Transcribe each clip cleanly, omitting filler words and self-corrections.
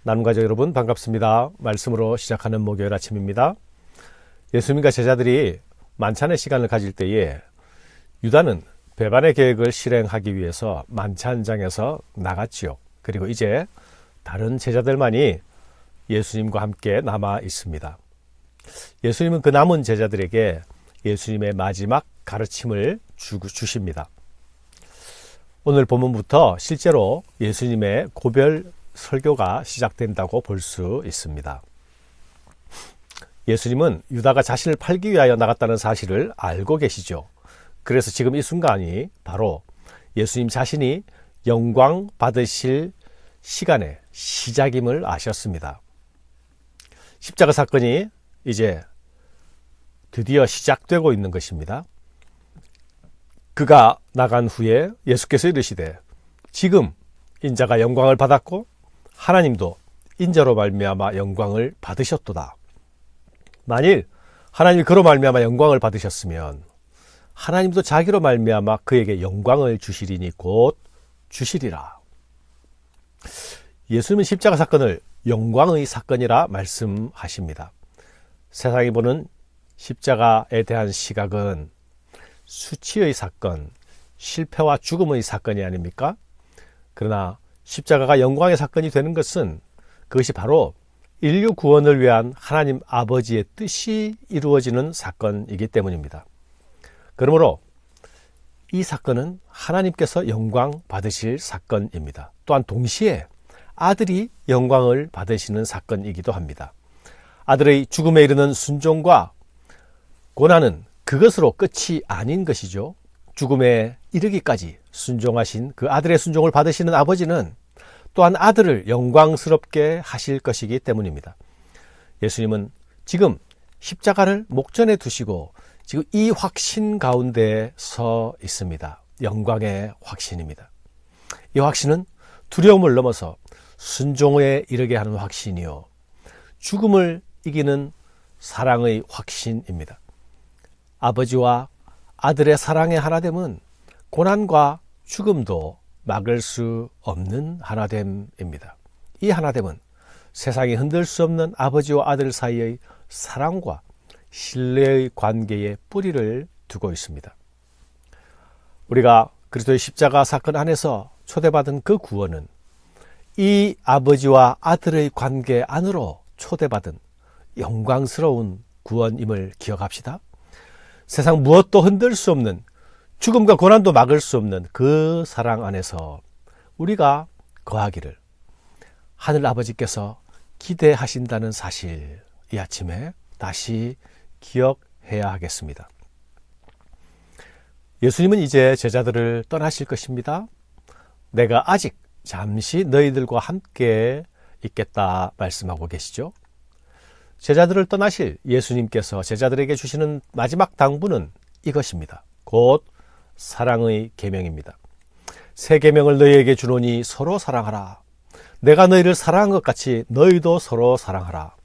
나눔가족 여러분 반갑습니다. 말씀으로 시작하는 목요일 아침입니다. 예수님과 제자들이 만찬의 시간을 가질 때에 유다는 배반의 계획을 실행하기 위해서 만찬장에서 나갔지요. 그리고 이제 다른 제자들만이 예수님과 함께 남아 있습니다. 예수님은 그 남은 제자들에게 예수님의 마지막 가르침을 주십니다. 오늘 본문부터 실제로 예수님의 고별 설교가 시작된다고 볼 수 있습니다. 예수님은 유다가 자신을 팔기 위하여 나갔다는 사실을 알고 계시죠. 그래서 지금 이 순간이 바로 예수님 자신이 영광 받으실 시간의 시작임을 아셨습니다. 십자가 사건이 이제 드디어 시작되고 있는 것입니다. 그가 나간 후에 예수께서 이르시되 지금 인자가 영광을 받았고 하나님도 인자로 말미암아 영광을 받으셨도다. 만일 하나님이 그로 말미암아 영광을 받으셨으면 하나님도 자기로 말미암아 그에게 영광을 주시리니 곧 주시리라. 예수님은 십자가 사건을 영광의 사건이라 말씀하십니다. 세상이 보는 십자가에 대한 시각은 수치의 사건, 실패와 죽음의 사건이 아닙니까? 그러나 십자가가 영광의 사건이 되는 것은 그것이 바로 인류 구원을 위한 하나님 아버지의 뜻이 이루어지는 사건이기 때문입니다. 그러므로 이 사건은 하나님께서 영광 받으실 사건입니다. 또한 동시에 아들이 영광을 받으시는 사건이기도 합니다. 아들의 죽음에 이르는 순종과 고난은 그것으로 끝이 아닌 것이죠. 죽음에 이르기까지 순종하신 그 아들의 순종을 받으시는 아버지는 또한 아들을 영광스럽게 하실 것이기 때문입니다. 예수님은 지금 십자가를 목전에 두시고 지금 이 확신 가운데 서 있습니다. 영광의 확신입니다. 이 확신은 두려움을 넘어서 순종에 이르게 하는 확신이요, 죽음을 이기는 사랑의 확신입니다. 아버지와 아들의 사랑의 하나됨은 고난과 죽음도 막을 수 없는 하나됨입니다. 이 하나됨은 세상이 흔들 수 없는 아버지와 아들 사이의 사랑과 신뢰의 관계에 뿌리를 두고 있습니다. 우리가 그리스도의 십자가 사건 안에서 초대받은 그 구원은 이 아버지와 아들의 관계 안으로 초대받은 영광스러운 구원임을 기억합시다. 세상 무엇도 흔들 수 없는, 죽음과 고난도 막을 수 없는 그 사랑 안에서 우리가 거하기를 하늘 아버지께서 기대하신다는 사실, 이 아침에 다시 기억해야 하겠습니다. 예수님은 이제 제자들을 떠나실 것입니다. 내가 아직 잠시 너희들과 함께 있겠다 말씀하고 계시죠. 제자들을 떠나실 예수님께서 제자들에게 주시는 마지막 당부는 이것입니다. 곧 사랑의 계명입니다. 새 계명을 너희에게 주노니 서로 사랑하라. 내가 너희를 사랑한 것 같이 너희도 서로 사랑하라.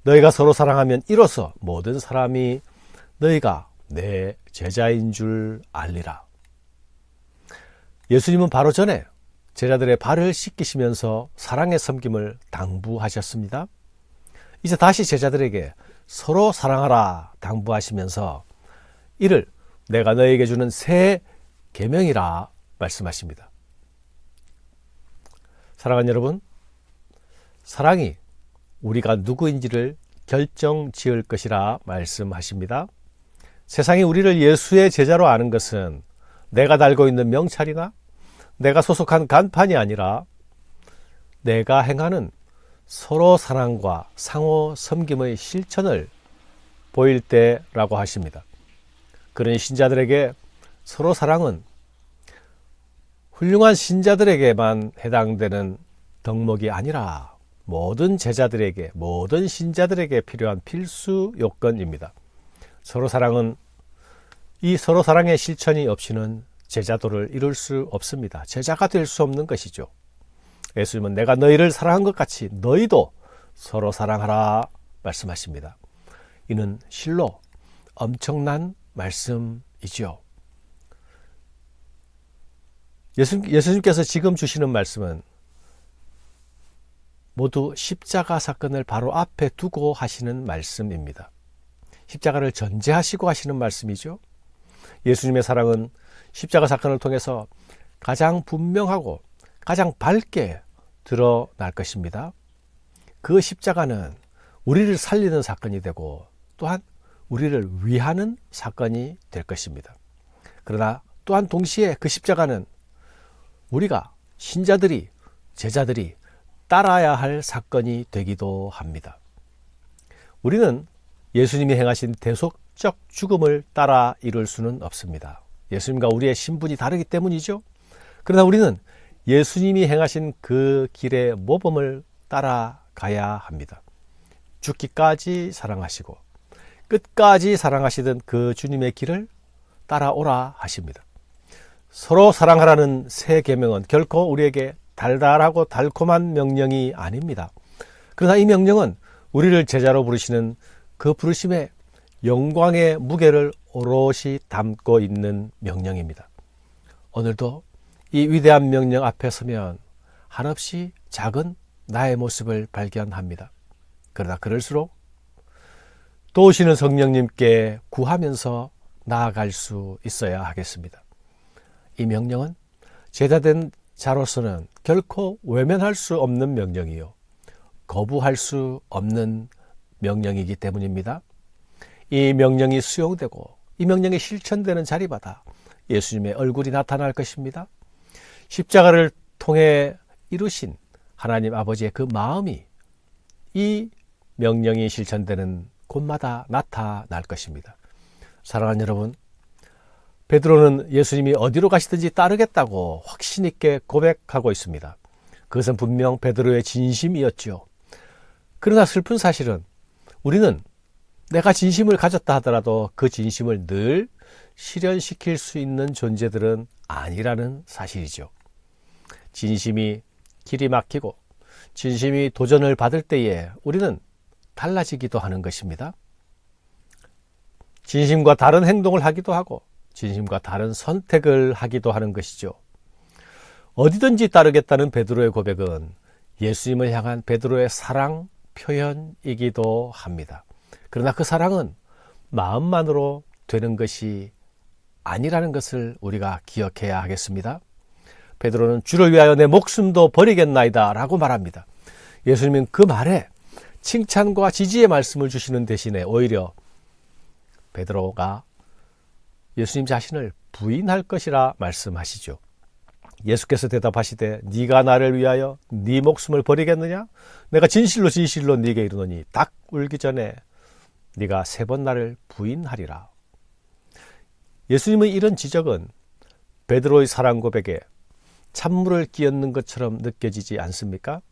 너희가 서로 사랑하면 이로써 모든 사람이 너희가 내 제자인 줄 알리라. 예수님은 바로 전에 제자들의 발을 씻기시면서 사랑의 섬김을 당부하셨습니다. 이제 다시 제자들에게 서로 사랑하라 당부하시면서 이를 내가 너에게 주는 새 계명이라 말씀하십니다. 사랑하는 여러분, 사랑이 우리가 누구인지를 결정 지을 것이라 말씀하십니다. 세상이 우리를 예수의 제자로 아는 것은 내가 달고 있는 명찰이나 내가 소속한 간판이 아니라 내가 행하는 서로 사랑과 상호 섬김의 실천을 보일 때라고 하십니다. 그러니 신자들에게 서로 사랑은 훌륭한 신자들에게만 해당되는 덕목이 아니라 모든 제자들에게, 모든 신자들에게 필요한 필수 요건입니다. 서로 사랑은 이 서로 사랑의 실천이 없이는 제자도를 이룰 수 없습니다. 제자가 될 수 없는 것이죠. 예수님은 내가 너희를 사랑한 것 같이 너희도 서로 사랑하라 말씀하십니다. 이는 실로 엄청난 말씀이지요. 예수님께서 지금 주시는 말씀은 모두 십자가 사건을 바로 앞에 두고 하시는 말씀입니다. 십자가를 전제하시고 하시는 말씀이죠. 예수님의 사랑은 십자가 사건을 통해서 가장 분명하고 가장 밝게 드러날 것입니다. 그 십자가는 우리를 살리는 사건이 되고 또한 우리를 위하는 사건이 될 것입니다. 그러나 또한 동시에 그 십자가는 우리가 신자들이, 제자들이 따라야 할 사건이 되기도 합니다. 우리는 예수님이 행하신 대속적 죽음을 따라 이룰 수는 없습니다. 예수님과 우리의 신분이 다르기 때문이죠. 그러나 우리는 예수님이 행하신 그 길의 모범을 따라가야 합니다. 죽기까지 사랑하시고 끝까지 사랑하시던 그 주님의 길을 따라오라 하십니다. 서로 사랑하라는 새 계명은 결코 우리에게 달달하고 달콤한 명령이 아닙니다. 그러나 이 명령은 우리를 제자로 부르시는 그 부르심의 영광의 무게를 오롯이 담고 있는 명령입니다. 오늘도 이 위대한 명령 앞에 서면 한없이 작은 나의 모습을 발견합니다. 그러나 그럴수록 도우시는 성령님께 구하면서 나아갈 수 있어야 하겠습니다. 이 명령은 제자된 자로서는 결코 외면할 수 없는 명령이요, 거부할 수 없는 명령이기 때문입니다. 이 명령이 수용되고 이 명령이 실천되는 자리마다 예수님의 얼굴이 나타날 것입니다. 십자가를 통해 이루신 하나님 아버지의 그 마음이 이 명령이 실천되는 곳마다 나타날 것입니다. 사랑하는 여러분, 베드로는 예수님이 어디로 가시든지 따르겠다고 확신 있게 고백하고 있습니다. 그것은 분명 베드로의 진심이었죠. 그러나 슬픈 사실은 우리는 내가 진심을 가졌다 하더라도 그 진심을 늘 실현시킬 수 있는 존재들은 아니라는 사실이죠. 진심이 길이 막히고 진심이 도전을 받을 때에 우리는 달라지기도 하는 것입니다. 진심과 다른 행동을 하기도 하고 진심과 다른 선택을 하기도 하는 것이죠. 어디든지 따르겠다는 베드로의 고백은 예수님을 향한 베드로의 사랑 표현이기도 합니다. 그러나 그 사랑은 마음만으로 되는 것이 아니라는 것을 우리가 기억해야 하겠습니다. 베드로는 주를 위하여 내 목숨도 버리겠나이다 라고 말합니다. 예수님은 그 말에 칭찬과 지지의 말씀을 주시는 대신에 오히려 베드로가 예수님 자신을 부인할 것이라 말씀하시죠. 예수께서 대답하시되 네가 나를 위하여 네 목숨을 버리겠느냐? 내가 진실로 진실로 네게 이르노니 닭 울기 전에 네가 3번 나를 부인하리라. 예수님의 이런 지적은 베드로의 사랑 고백에 찬물을 끼얹는 것처럼 느껴지지 않습니까?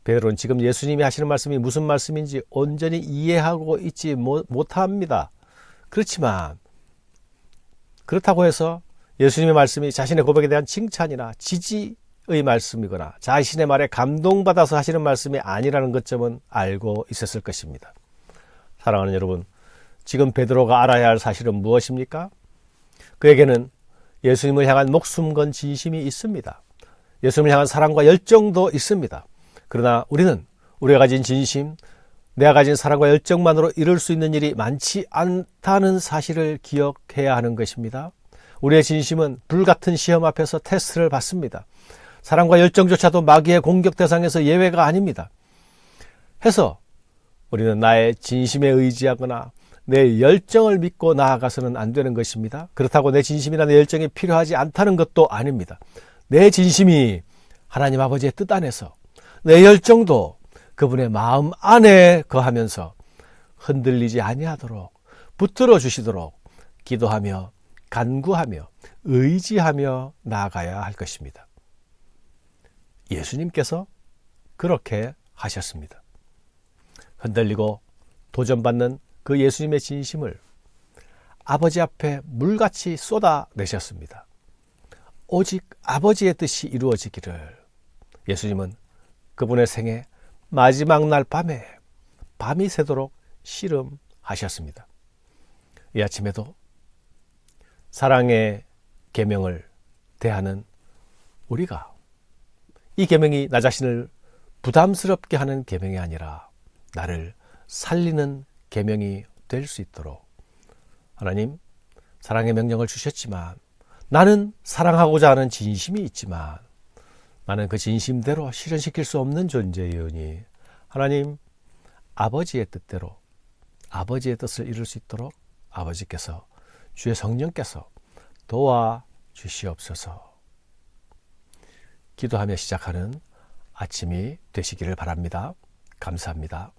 베드로는 지금 예수님이 하시는 말씀이 무슨 말씀인지 온전히 이해하고 있지 못합니다. 그렇지만 그렇다고 해서 예수님의 말씀이 자신의 고백에 대한 칭찬이나 지지의 말씀이거나 자신의 말에 감동받아서 하시는 말씀이 아니라는 것점은 알고 있었을 것입니다. 사랑하는 여러분, 지금 베드로가 알아야 할 사실은 무엇입니까? 그에게는 예수님을 향한 목숨 건 진심이 있습니다. 예수님을 향한 사랑과 열정도 있습니다. 그러나 우리는 우리가 가진 진심, 내가 가진 사랑과 열정만으로 이룰 수 있는 일이 많지 않다는 사실을 기억해야 하는 것입니다. 우리의 진심은 불같은 시험 앞에서 테스트를 받습니다. 사랑과 열정조차도 마귀의 공격 대상에서 예외가 아닙니다. 해서 우리는 나의 진심에 의지하거나 내 열정을 믿고 나아가서는 안 되는 것입니다. 그렇다고 내 진심이나 내 열정이 필요하지 않다는 것도 아닙니다. 내 진심이 하나님 아버지의 뜻 안에서, 내 열정도 그분의 마음 안에 거하면서 흔들리지 아니하도록 붙들어 주시도록 기도하며 간구하며 의지하며 나아가야 할 것입니다. 예수님께서 그렇게 하셨습니다. 흔들리고 도전받는 그 예수님의 진심을 아버지 앞에 물같이 쏟아내셨습니다. 오직 아버지의 뜻이 이루어지기를 예수님은 그분의 생애 마지막 날 밤에 밤이 새도록 씨름하셨습니다. 이 아침에도 사랑의 계명을 대하는 우리가 이 계명이 나 자신을 부담스럽게 하는 계명이 아니라 나를 살리는 계명이 될 수 있도록 하나님 사랑의 명령을 주셨지만 나는 사랑하고자 하는 진심이 있지만 나는 그 진심대로 실현시킬 수 없는 존재이오니 하나님 아버지의 뜻대로 아버지의 뜻을 이룰 수 있도록 아버지께서 주의 성령께서 도와주시옵소서. 기도하며 시작하는 아침이 되시기를 바랍니다. 감사합니다.